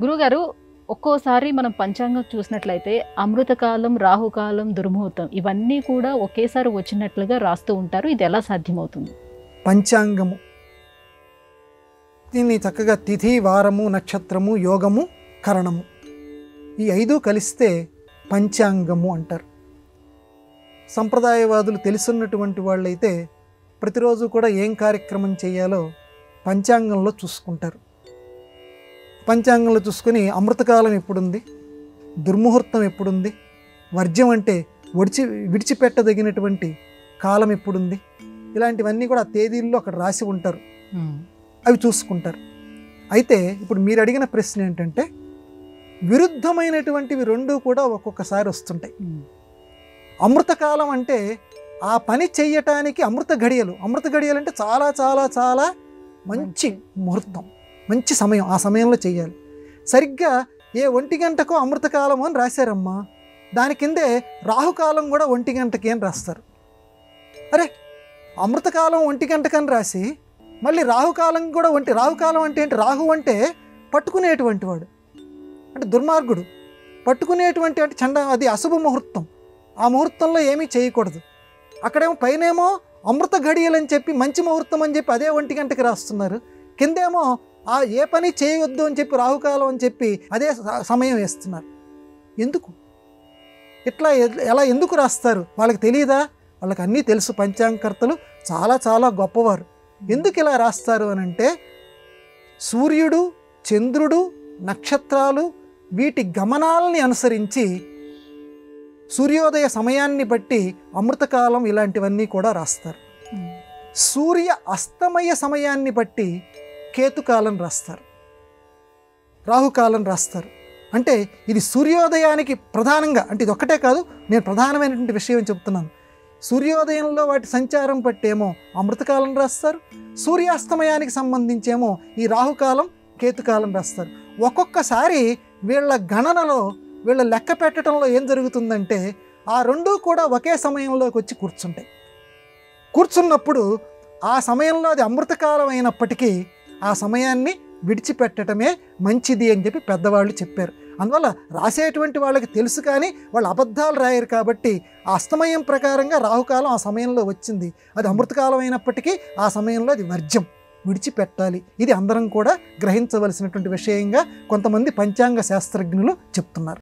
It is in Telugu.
గురుగారు, ఒక్కోసారి మనం పంచాంగం చూసినట్లయితే అమృతకాలం, రాహుకాలం, దుర్ముహూర్తం ఇవన్నీ కూడా ఒకేసారి వచ్చినట్లుగా రాస్తూ ఉంటారు. ఇది ఎలా సాధ్యమవుతుంది? పంచాంగము దీన్ని చక్కగా తిథి, వారము, నక్షత్రము, యోగము, కరణము ఈ 5 కలిస్తే పంచాంగము అంటారు. సంప్రదాయవాదులు తెలుసున్నటువంటి వాళ్ళైతే ప్రతిరోజు కూడా ఏం కార్యక్రమం చేయాలో పంచాంగంలో చూసుకుంటారు. పంచాంగంలో చూసుకొని అమృతకాలం ఎప్పుడుంది, దుర్ముహూర్తం ఎప్పుడుంది, వర్జ్యం అంటే విడిచిపెట్టదగినటువంటి కాలం ఎప్పుడుంది, ఇలాంటివన్నీ కూడా ఆ తేదీల్లో అక్కడ రాసి ఉంటారు. అవి చూసుకుంటారు. అయితే ఇప్పుడు మీరు అడిగిన ప్రశ్న ఏంటంటే విరుద్ధమైనటువంటివి 2 కూడా ఒక్కొక్కసారి వస్తుంటాయి. అమృతకాలం అంటే ఆ పని చెయ్యటానికి అమృత ఘడియలు అంటే చాలా చాలా చాలా మంచి ముహూర్తం, మంచి సమయం, ఆ సమయంలో చెయ్యాలి. సరిగ్గా ఏ 1 గంటకో అమృతకాలం అని రాశారమ్మా, దాని కిందే రాహుకాలం కూడా 1 గంటకి అని రాస్తారు. అరే, అమృతకాలం 1 గంటకని రాసి మళ్ళీ రాహుకాలం కూడా రాహుకాలం అంటే ఏంటి? రాహు అంటే పట్టుకునేటువంటి వాడు, అంటే దుర్మార్గుడు. పట్టుకునేటువంటి అంటే అది అశుభ ముహూర్తం. ఆ ముహూర్తంలో ఏమీ చేయకూడదు. అక్కడేమో పైనేమో అమృత ఘడియలు అని చెప్పి మంచి ముహూర్తం అని చెప్పి అదే 1 గంటకి రాస్తున్నారు. కిందేమో ఏ పని చేయవద్దు అని చెప్పి రాహుకాలం అని చెప్పి అదే సమయం వేస్తున్నారు. ఎందుకు ఇట్లా ఎలా ఎందుకు రాస్తారు? వాళ్ళకి తెలియదా? వాళ్ళకి అన్నీ తెలుసు. పంచాంగకర్తలు చాలా చాలా గొప్పవారు. ఎందుకు ఇలా రాస్తారు అని అంటే సూర్యుడు, చంద్రుడు, నక్షత్రాలు వీటి గమనాలని అనుసరించి సూర్యోదయ సమయాన్ని బట్టి అమృతకాలం ఇలాంటివన్నీ కూడా రాస్తారు. సూర్య అస్తమయ సమయాన్ని బట్టి కేతుకాలం రాస్తారు, రాహుకాలం రాస్తారు. అంటే ఇది సూర్యోదయానికి ప్రధానంగా, అంటే ఇది ఒక్కటే కాదు, నేను ప్రధానమైనటువంటి విషయం చెప్తున్నాను. సూర్యోదయంలో వాటి సంచారం పట్టేమో అమృతకాలం రాస్తారు, సూర్యాస్తమయానికి సంబంధించేమో ఈ రాహుకాలం, కేతుకాలం రాస్తారు. ఒక్కొక్కసారి వీళ్ళ గణనలో, వీళ్ళ లెక్క పెట్టడంలో ఏం జరుగుతుందంటే ఆ 2 కూడా ఒకే సమయంలోకి వచ్చి కూర్చున్నప్పుడు ఆ సమయంలో అది అమృతకాలం అయినప్పటికీ ఆ సమయాన్ని విడిచిపెట్టడమే మంచిది అని చెప్పి పెద్దవాళ్ళు చెప్పారు. అందువల్ల రాసేటువంటి వాళ్ళకి తెలుసు, కానీ వాళ్ళు అబద్ధాలు రాయరు. కాబట్టి ఆ అస్తమయం ప్రకారంగా రాహుకాలం ఆ సమయంలో వచ్చింది, అది అమృతకాలం అయినప్పటికీ ఆ సమయంలో అది వర్జ్యం, విడిచిపెట్టాలి. ఇది అందరం కూడా గ్రహించవలసినటువంటి విషయంగా కొంతమంది పంచాంగ శాస్త్రజ్ఞులు చెప్తున్నారు.